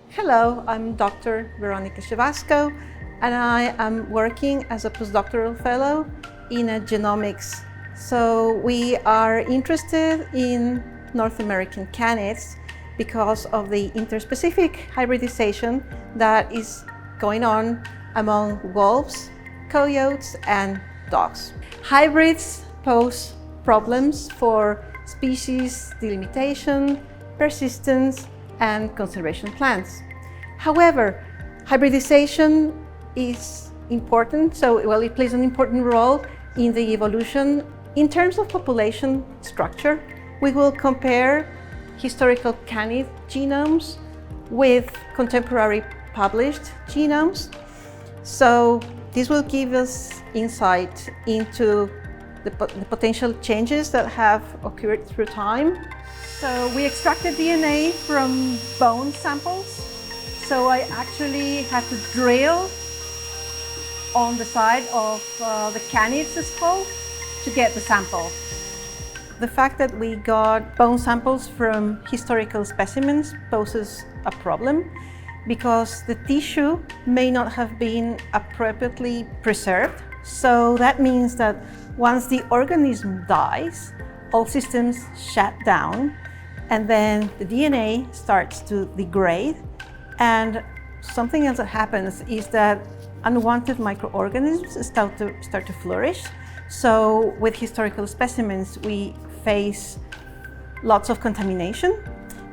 Hello, I'm Dr. Veronica Shavasco, and I am working as a postdoctoral fellow in genomics. So we are interested in North American canids because of the interspecific hybridization that is going on among wolves, coyotes, and dogs. Hybrids pose problems for species delimitation, persistence, and conservation plans. However, hybridization is important, it plays an important role in the evolution. In terms of population structure, we will compare historical canid genomes with contemporary published genomes. So this will give us insight into the potential changes that have occurred through time. So we extracted DNA from bone samples. So I actually had to drill on the side of the canid's skull to get the sample. The fact that we got bone samples from historical specimens poses a problem because the tissue may not have been appropriately preserved. So that means that once the organism dies, all systems shut down, and then the DNA starts to degrade. And something else that happens is that unwanted microorganisms start to flourish. So with historical specimens, we face lots of contamination.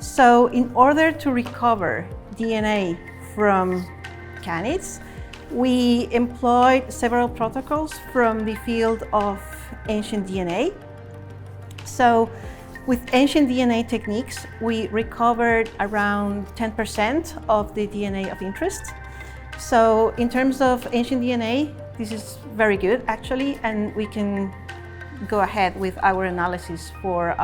So in order to recover DNA from canids, we employed several protocols from the field of ancient DNA. So with ancient DNA techniques, we recovered around 10% of the DNA of interest. So in terms of ancient DNA, this is very good actually, and we can go ahead with our analysis for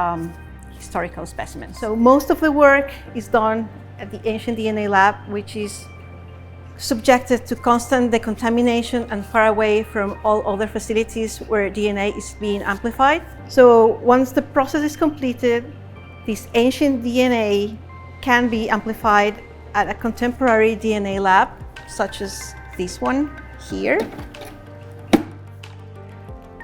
historical specimens. So most of the work is done at the Ancient DNA Lab, which is subjected to constant decontamination and far away from all other facilities where DNA is being amplified. So once the process is completed, this ancient DNA can be amplified at a contemporary DNA lab, such as this one here.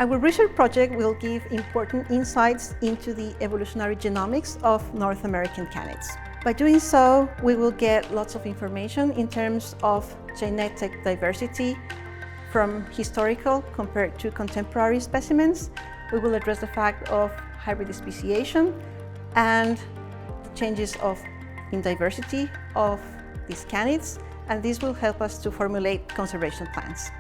Our research project will give important insights into the evolutionary genomics of North American canids. By doing so, we will get lots of information in terms of genetic diversity from historical compared to contemporary specimens. We will address the fact of hybrid speciation and the changes in diversity of these canids, and this will help us to formulate conservation plans.